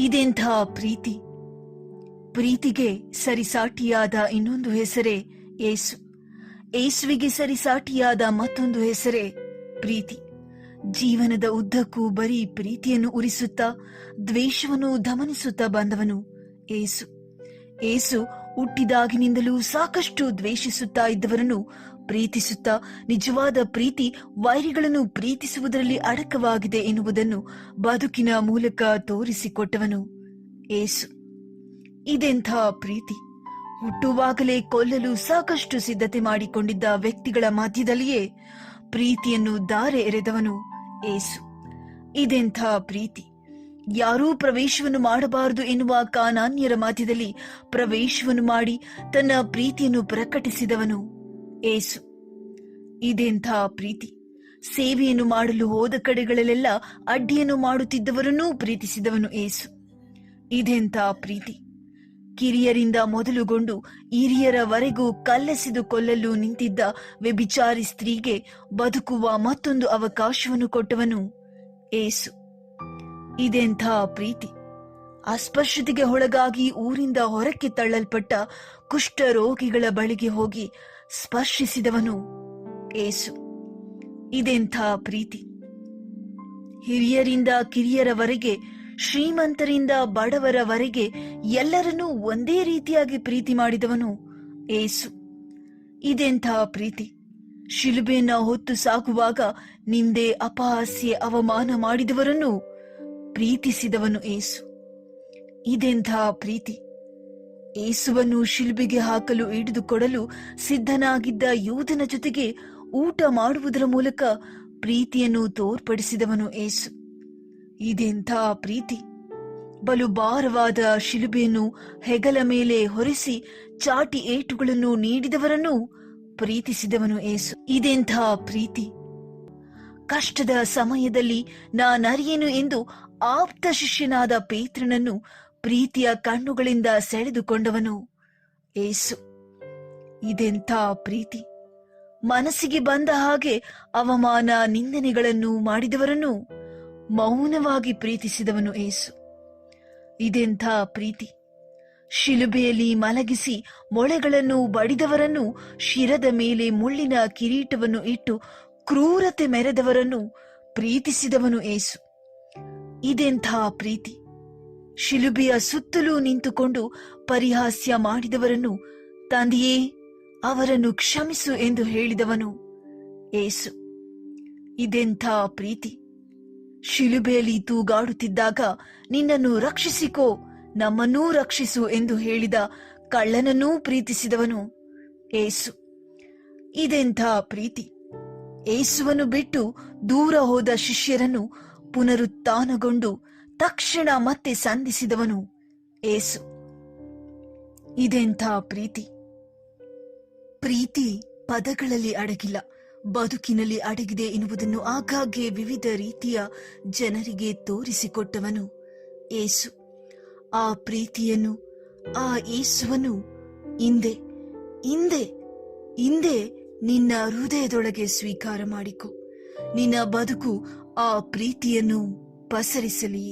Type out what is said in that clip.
ಇದೆಂಥ ಪ್ರೀತಿ! ಪ್ರೀತಿಗೆ ಸರಿಸಾಟಿಯಾದ ಇನ್ನೊಂದು ಹೆಸರೇ ಏಸು. ಏಸುವಿಗೆ ಸರಿಸಾಟಿಯಾದ ಮತ್ತೊಂದು ಹೆಸರೇ ಪ್ರೀತಿ. ಜೀವನದ ಉದ್ದಕ್ಕೂ ಬರೀ ಪ್ರೀತಿಯನ್ನು ಉರಿಸುತ್ತಾ ದ್ವೇಷವನ್ನು ದಮನಿಸುತ್ತಾ ಬಂದವನು ಏಸು. ಏಸು ಹುಟ್ಟಿದಾಗಿನಿಂದಲೂ ಸಾಕಷ್ಟು ದ್ವೇಷಿಸುತ್ತಾ ಇದ್ದವರನ್ನು ಪ್ರೀತಿಸುತ್ತಾ, ನಿಜವಾದ ಪ್ರೀತಿ ವೈರಿಗಳನ್ನು ಪ್ರೀತಿಸುವುದರಲ್ಲಿ ಅಡಕವಾಗಿದೆ ಎನ್ನುವುದನ್ನು ಬದುಕಿನ ಮೂಲಕ ತೋರಿಸಿಕೊಟ್ಟವನು ಏಸು. ಇದೆಂಥ ಪ್ರೀತಿ! ಹುಟ್ಟುವಾಗಲೇ ಕೊಲ್ಲಲು ಸಾಕಷ್ಟು ಸಿದ್ಧತೆ ಮಾಡಿಕೊಂಡಿದ್ದ ವ್ಯಕ್ತಿಗಳ ಮಧ್ಯದಲ್ಲಿಯೇ ಪ್ರೀತಿಯನ್ನು ಧಾರೆ ಎರೆದವನು ಏಸು. ಇದೆಂಥ ಪ್ರೀತಿ! ಯಾರೂ ಪ್ರವೇಶವನ್ನು ಮಾಡಬಾರದು ಎನ್ನುವ ಕಾನಾನ್ಯರ ಮಧ್ಯದಲ್ಲಿ ಪ್ರವೇಶವನ್ನು ಮಾಡಿ ತನ್ನ ಪ್ರೀತಿಯನ್ನು ಪ್ರಕಟಿಸಿದವನು ಏಸು. ಇದೆಂಥ ಪ್ರೀತಿ! ಸೇವೆಯನ್ನು ಮಾಡಲು ಹೋದ ಕಡೆಗಳಲ್ಲೆಲ್ಲ ಅಡ್ಡಿಯನ್ನು ಮಾಡುತ್ತಿದ್ದವರನ್ನೂ ಪ್ರೀತಿಸಿದವನು ಏಸು. ಇದೆಂಥ ಪ್ರೀತಿ! ಕಿರಿಯರಿಂದ ಮೊದಲುಗೊಂಡು ಹಿರಿಯರವರೆಗೂ ಕಲ್ಲೆಸೆದು ಕೊಲ್ಲಲು ನಿಂತಿದ್ದ ವ್ಯಭಿಚಾರಿ ಸ್ತ್ರೀಗೆ ಬದುಕುವ ಮತ್ತೊಂದು ಅವಕಾಶವನ್ನು ಕೊಟ್ಟವನು ಏಸು. ಇದೆಂಥ ಪ್ರೀತಿ! ಅಸ್ಪೃಶ್ಯತೆಗೆ ಒಳಗಾಗಿ ಊರಿಂದ ಹೊರಕ್ಕೆ ತಳ್ಳಲ್ಪಟ್ಟ ಕುಷ್ಠ ರೋಗಿಗಳ ಬಳಿಗೆ ಹೋಗಿ ಸ್ಪರ್ಶಿಸಿದವನು ಏಸು. ಇದೆಂಥ ಪ್ರೀತಿ! ಹಿರಿಯರಿಂದ ಕಿರಿಯರವರೆಗೆ, ಶ್ರೀಮಂತರಿಂದ ಬಡವರವರೆಗೆ ಎಲ್ಲರನ್ನೂ ಒಂದೇ ರೀತಿಯಾಗಿ ಪ್ರೀತಿ ಮಾಡಿದವನು ಏಸು. ಇದೆಂಥ ಪ್ರೀತಿ! ಶಿಲುಬೆಯನ್ನ ಹೊತ್ತು ಸಾಗುವಾಗ ನಿಂದೆ, ಅಪಹಾಸ್ಯ, ಅವಮಾನ ಮಾಡಿದವರನ್ನು ಪ್ರೀತಿಸಿದವನು ಏಸು. ಇದೆಂಥ ಪ್ರೀತಿ! ಏಸುವನ್ನು ಶಿಲುಬೆಗೆ ಹಾಕಲು ಹಿಡಿದುಕೊಡಲು ಸಿದ್ಧನಾಗಿದ್ದ ಯೂದನ ಜೊತೆಗೆ ಊಟ ಮಾಡುವುದರ ಮೂಲಕ ಪ್ರೀತಿಯನ್ನು ತೋರ್ಪಡಿಸಿದವನು ಏಸು. ಇದೆಂಥ ಪ್ರೀತಿ! ಬಲು ಭಾರವಾದ ಶಿಲುಬೆಯನ್ನು ಹೆಗಲ ಮೇಲೆ ಹೊರಿಸಿ ಚಾಟಿ ಏಟುಗಳನ್ನು ನೀಡಿದವರನ್ನು ಪ್ರೀತಿಸಿದವನು ಏಸು. ಇದೆಂಥ ಪ್ರೀತಿ! ಕಷ್ಟದ ಸಮಯದಲ್ಲಿ ನಾನರಿಯೇನು ಎಂದು ಆಪ್ತ ಶಿಷ್ಯನಾದ ಪೇತ್ರನನ್ನು ಪ್ರೀತಿಯ ಕಣ್ಣುಗಳಿಂದ ಸೆಳೆದುಕೊಂಡವನು ಏಸು. ಇದೆಂಥ ಪ್ರೀತಿ! ಮನಸ್ಸಿಗೆ ಬಂದ ಹಾಗೆ ಅವಮಾನ, ನಿಂದನೆಗಳನ್ನು ಮಾಡಿದವರನ್ನು ಮೌನವಾಗಿ ಪ್ರೀತಿಸಿದವನು ಏಸು. ಇದೆಂಥ ಪ್ರೀತಿ! ಶಿಲುಬೆಯಲ್ಲಿ ಮಲಗಿಸಿ ಮೊಳೆಗಳನ್ನು ಬಡಿದವರನ್ನು, ಶಿರದ ಮೇಲೆ ಮುಳ್ಳಿನ ಕಿರೀಟವನ್ನು ಇಟ್ಟು ಕ್ರೂರತೆ ಮೆರೆದವರನ್ನು ಪ್ರೀತಿಸಿದವನು ಏಸು. ಇದೆಂಥ ಪ್ರೀತಿ! ಶಿಲುಬೆಯ ಸುತ್ತಲೂ ನಿಂತುಕೊಂಡು ಪರಿಹಾಸ್ಯ ಮಾಡಿದವರನ್ನು, ತಂದೆಯೇ ಅವರನ್ನು ಕ್ಷಮಿಸು ಎಂದು ಹೇಳಿದವನು ಏಸು. ಇದೆಂಥ ಪ್ರೀತಿ! ಶಿಲುಬೆಯಲ್ಲಿ ತೂಗಾಡುತ್ತಿದ್ದಾಗ ನಿನ್ನನ್ನು ರಕ್ಷಿಸಿಕೋ, ನಮ್ಮನ್ನೂ ರಕ್ಷಿಸು ಎಂದು ಹೇಳಿದ ಕಳ್ಳನನ್ನೂ ಪ್ರೀತಿಸಿದವನು ಏಸು. ಇದೆಂಥ ಪ್ರೀತಿ! ಏಸುವನ್ನು ಬಿಟ್ಟು ದೂರ ಹೋದ ಶಿಷ್ಯರನ್ನು ಪುನರುತ್ಥಾನಗೊಂಡು ತಕ್ಷಣ ಮತ್ತೆ ಸಂಧಿಸಿದವನು ಏಸು. ಇದೆಂಥ ಪ್ರೀತಿ! ಪ್ರೀತಿ ಪದಗಳಲ್ಲಿ ಅಡಗಿಲ್ಲ, ಬದುಕಿನಲ್ಲಿ ಅಡಗಿದೆ ಎನ್ನುವುದನ್ನು ಆಗಾಗ್ಗೆ ವಿವಿಧ ರೀತಿಯ ಜನರಿಗೆ ತೋರಿಸಿಕೊಟ್ಟವನು ಏಸು. ಆ ಪ್ರೀತಿಯನ್ನು, ಆ ಏಸುವನ್ನು ಇಂದೆ ಇಂದೆ ಇಂದೆ ನಿನ್ನ ಹೃದಯದೊಳಗೆ ಸ್ವೀಕಾರ ಮಾಡಿಕೊ. ನಿನ್ನ ಬದುಕು ಆ ಪ್ರೀತಿಯನ್ನು ಪಸರಿಸಲಿ.